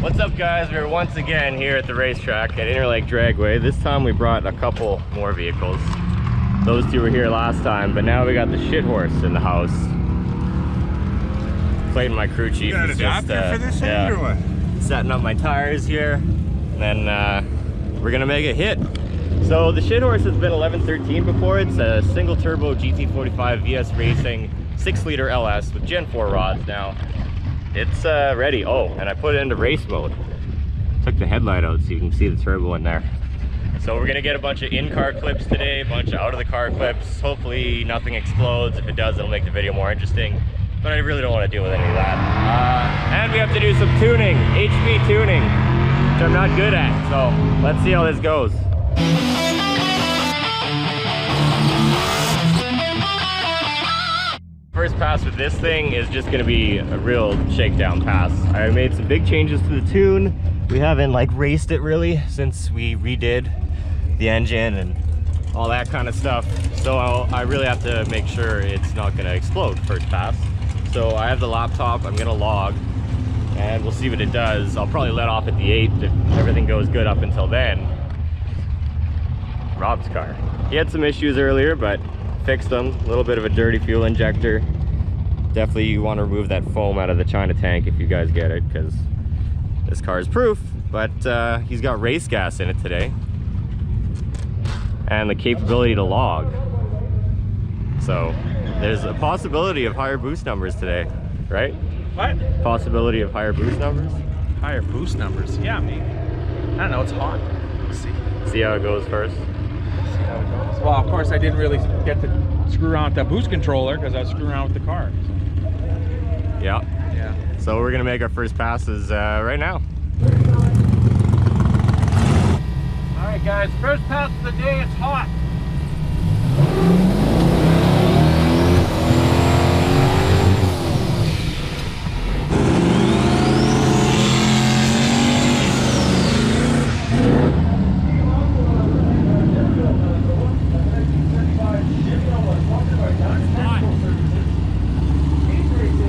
What's up, guys? We're once again here at the racetrack at Interlake Dragway. This time we brought a couple more vehicles. Those two were here last time, but now we got the shit horse in the house. Clayton, my crew chief, You got is an adapter for this thing or what? setting up my tires here, and then we're gonna make a hit. So the shit horse has been 1113 before. It's a single turbo GT45 VS Racing 6-liter LS with Gen 4 rods now. It's ready. Oh, and I put it into race mode. Took the headlight out so you can see the turbo in there. So we're gonna get a bunch of in-car clips today, a bunch of out-of-the-car clips. Hopefully nothing explodes. If it does, it'll make the video more interesting. But I really don't want to deal with any of that. And we have to do some tuning, HP tuning, which I'm not good at. So let's see how this goes. First pass with this thing is just gonna be a real shakedown pass. I made some big changes to the tune. We haven't like raced it really since we redid the engine and all that kind of stuff. So I really have to make sure it's not gonna explode first pass. So I have the laptop, I'm gonna log, and we'll see what it does. I'll probably let off at the 8th if everything goes good up until then. Rob's car. He had some issues earlier, but fixed them. A little bit of a dirty fuel injector. Definitely you want to remove that foam out of the China tank if you guys get it, because this car is proof. But he's got race gas in it today and the capability to log. So there's a possibility of higher boost numbers today, right? What? Possibility of higher boost numbers? Higher boost numbers? Yeah, maybe. I don't know, it's hot. Let's see. See how it goes first. See how it goes. Well, of course, I didn't really get to screw around with that boost controller because I was screwing around with the car. So. Yeah. Yeah. So we're gonna make our first passes right now. All right, guys. First pass of the day. It's hot.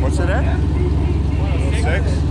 What's it at? 106?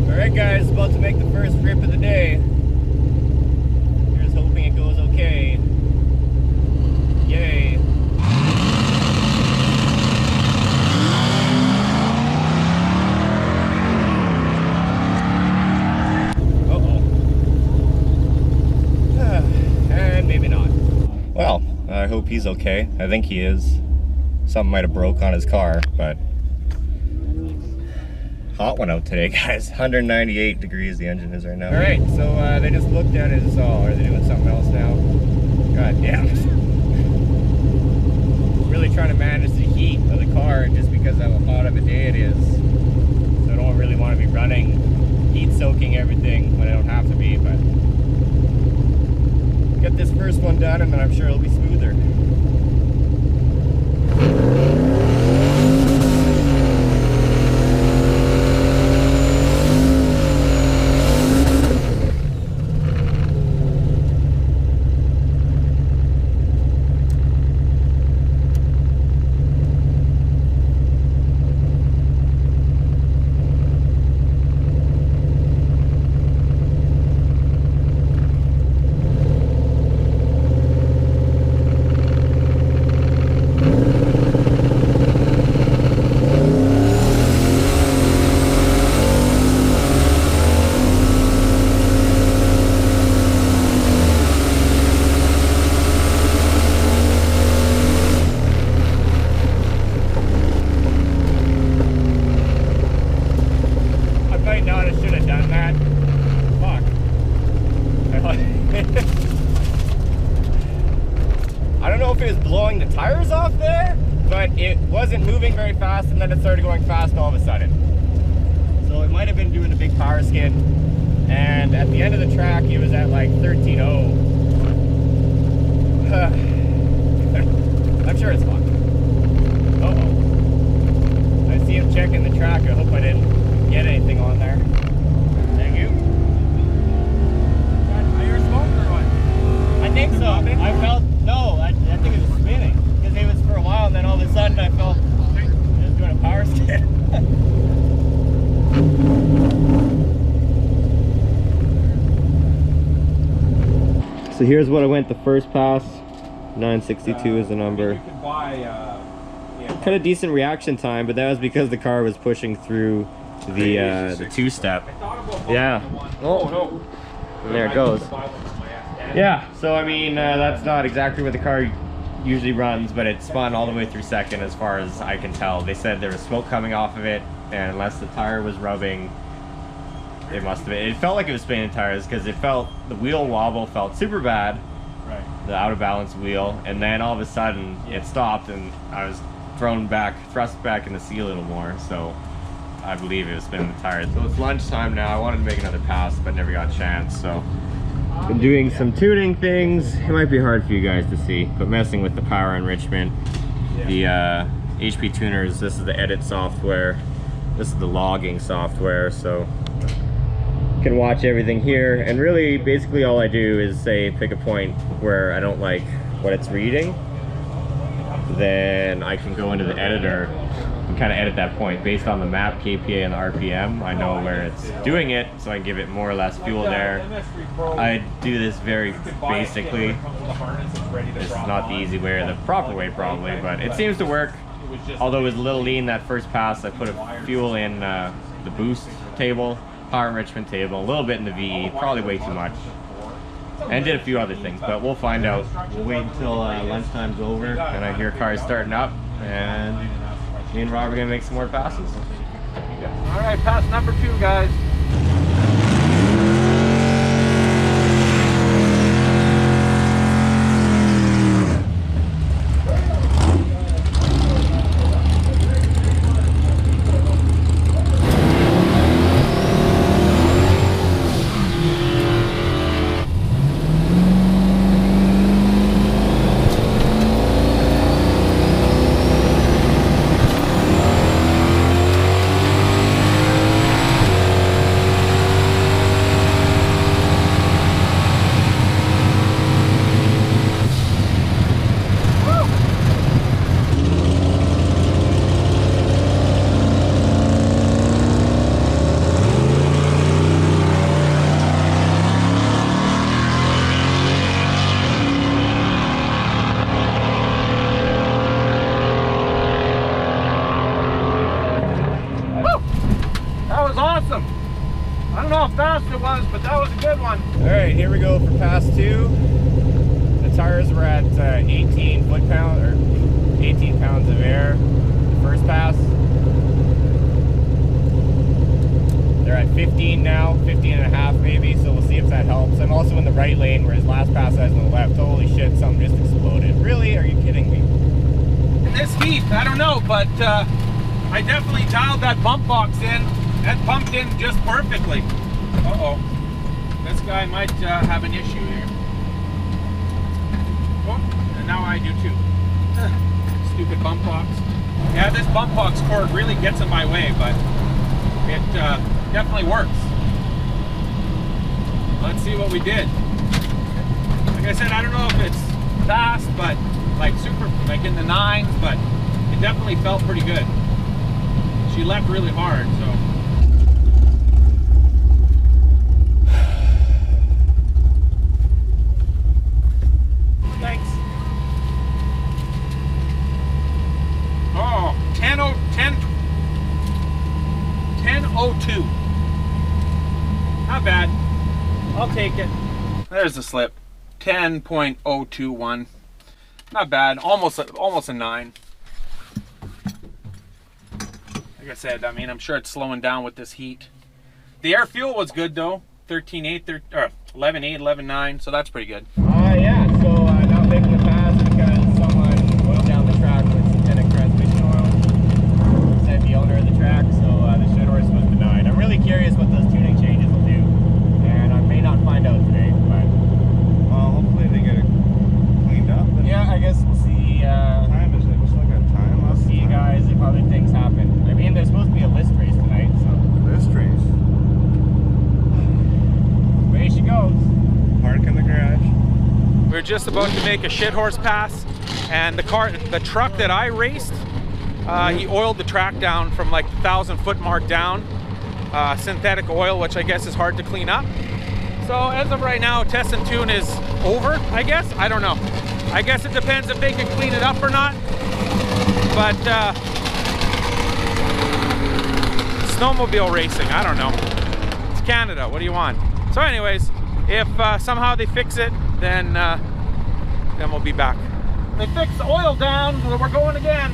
Alright guys, about to make the first rip of the day. Here's hoping it goes okay. Yay. Uh-oh. And maybe not. Well, I hope he's okay. I think he is. Something might have broke on his car, but hot one out today, guys. 198 degrees the engine is right now. All right, so they just looked at it. So are they doing something else now? God damn it. Really trying to manage the heat of the car just because of how hot of a day it is. So I don't really want to be running heat soaking everything when I don't have to be, but get this first one done and then I'm sure it'll be smoother. bad. Fuck. I don't know if it was blowing the tires off there, but it wasn't moving very fast, and then it started going fast all of a sudden. So it might have been doing a big power skid. And at the end of the track, he was at like 13.0. I'm sure it's fine. Uh-oh. I see him checking the track. I hope I didn't get anything on there. Thank you. Are you smoking or what? I think so. I felt, no, I think it was spinning. Because it was for a while, and then all of a sudden I felt it was doing a power skid. So here's what I went the first pass. 962 is the number. You can buy, Kind of decent reaction time, but that was because the car was pushing through the two-step. Yeah. Oh no. And there it goes. Yeah. So I mean, that's not exactly what the car usually runs, but it spun all the way through second, as far as I can tell. They said there was smoke coming off of it, and unless the tire was rubbing, it must have been. It felt like it was spinning tires because it felt, the wheel wobble felt super bad. Right. The out of balance wheel, and then all of a sudden it stopped, and I was thrust back in the seat a little more. So I believe it was spinning the tires. So it's lunchtime now. I wanted to make another pass, but never got a chance. So been doing some tuning things. It might be hard for you guys to see, but messing with the power enrichment, the HP tuners. This is the edit software. This is the logging software. So you can watch everything here, and really basically all I do is say pick a point where I don't like what it's reading, then I can go into the editor and kind of edit that point based on the map, KPA, and the RPM. I know where it's doing it, so I give it more or less fuel there. I do this very basically. This is not the easy way or the proper way probably, but it seems to work. Although it was a little lean that first pass, I put a fuel in the boost table, power enrichment table, a little bit in the VE, probably way too much, and did a few other things, but we'll find out. We'll wait until lunchtime's over and I hear cars starting up, and me and Rob are gonna make some more passes. All right, pass number 2, guys. I don't know how fast it was, but that was a good one. All right, here we go for pass 2. The tires were at 18 foot-pound or 18 pounds of air. The first pass. They're at 15 now, 15 and a half maybe. So we'll see if that helps. I'm also in the right lane, whereas last pass I was on the left. Holy shit, something just exploded. Really? Are you kidding me? In this heat, I don't know, but I definitely dialed that bump box in. That pumped in just perfectly. Uh-oh. This guy might have an issue here. Oh, and now I do too. Stupid bump box. Yeah, this bump box cord really gets in my way, but it definitely works. Let's see what we did. Like I said, I don't know if it's fast, but like super, like in the 9s, but it definitely felt pretty good. She left really hard, so. Thanks. Oh, 10:02. Not bad. I'll take it. There's the slip. 10.021. Not bad. Almost a 9. Like I said, I mean, I'm sure it's slowing down with this heat. The air fuel was good though. 13.8 or 11.8, 11.9, so that's pretty good. Yeah, so not making the pass because someone oiled down the track with synthetic transmission oil. Said the owner of the track, so the shit horse was denied. I'm really curious what those tuning changes will do, and I may not find out today, but hopefully they get it cleaned up. yeah, I guess we'll see. What time is it? We're still got time. We'll see you guys if other things happen. I mean, there's supposed to be a list race tonight, so This race. away she goes. Park in the garage. We're just about to make a shit horse pass, and the truck that I raced, he oiled the track down from like the 1,000-foot mark down. Synthetic oil, which I guess is hard to clean up. So as of right now, test and tune is over, I guess. I don't know. I guess it depends if they can clean it up or not. But snowmobile racing, I don't know. It's Canada, what do you want? So anyways, if somehow they fix it, then we'll be back. They fixed the oil down, so we're going again.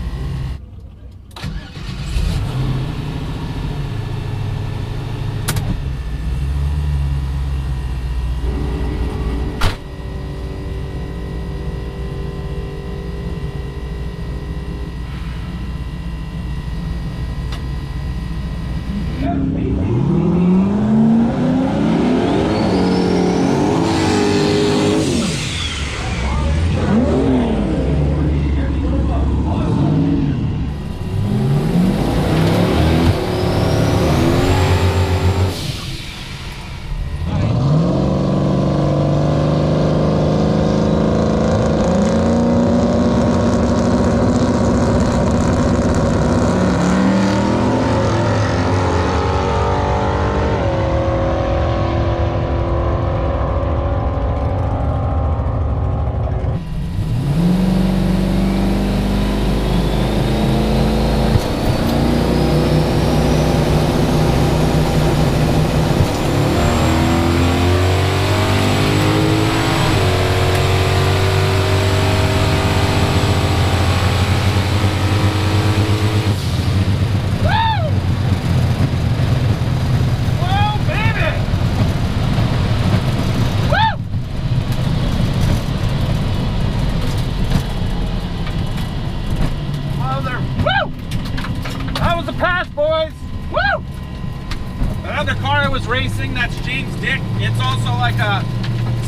Racing, that's James Dick. It's also like a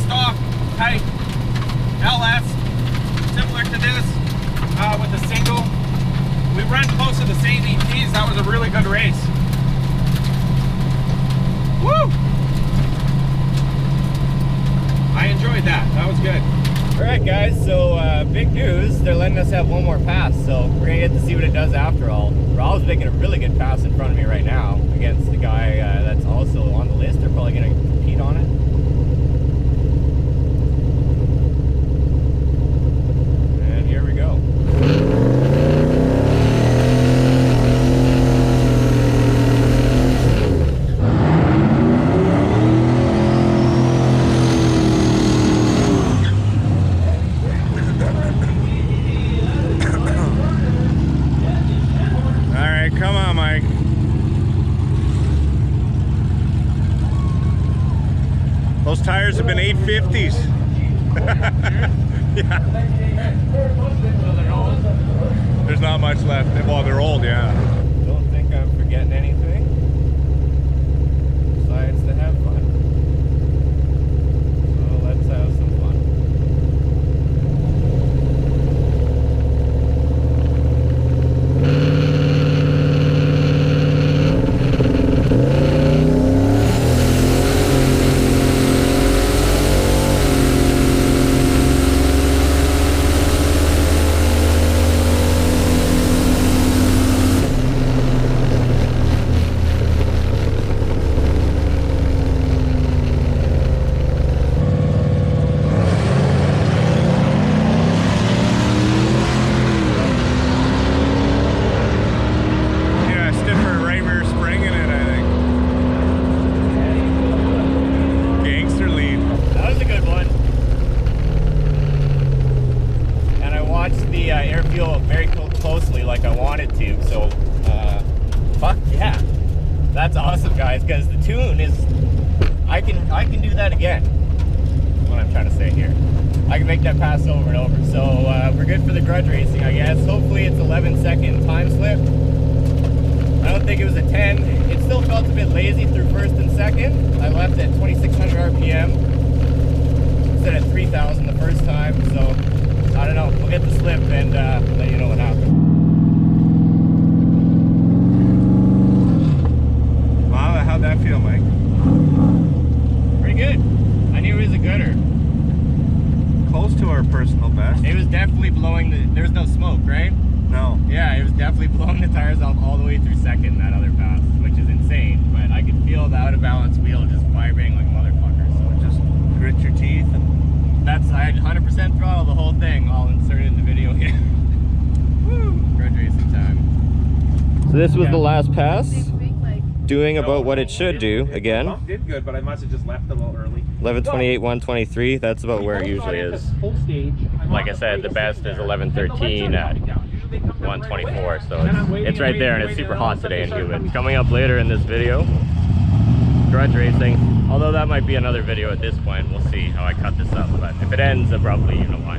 stock type LS, similar to this, with a single. We ran close to the same EPs. That was a really good race. Woo! I enjoyed that. That was good. All right, guys. So big news. They're letting us have one more pass. So we're gonna get to see what it does after all. Raul's making a really good pass in front of me right now against the guy that's also on the list. They're probably gonna compete on it. And here we go. Come on, Mike. Those tires have been 850s. Yeah. There's not much left. Well, they're old, yeah. Don't think I'm forgetting anything besides to have fun. So let's have some fun. I can do that again. What I'm trying to say here. I can make that pass over and over. So we're good for the grudge racing, I guess. Hopefully it's 11-second time slip. I don't think it was a 10. It still felt a bit lazy through first and second. I left at 2,600 RPM instead of 3,000 the first time. So I don't know. We'll get the slip and let you know what happened. Wow, how'd that feel, Mike? Pretty good. I knew it was a gooder. Close to our personal best. It was definitely blowing the, there was no smoke, right? No. Yeah, it was definitely blowing the tires off all the way through second that other pass, which is insane. But I could feel the out of balance wheel just vibrating like a motherfucker. So Just grit your teeth and that's, I had 100% throttle the whole thing. I'll insert it in the video here. Woo! Grudge racing time. So this was the last pass. Doing about what it should do again. The bump did good, but I must have just left a little early. 11:28, 123. That's about where it usually is. Like I said, the best is 11:13 at 124. So it's right there, and it's super hot today and humid. Coming up later in this video, grudge racing. Although that might be another video at this point. We'll see how I cut this up. But if it ends abruptly, you know why.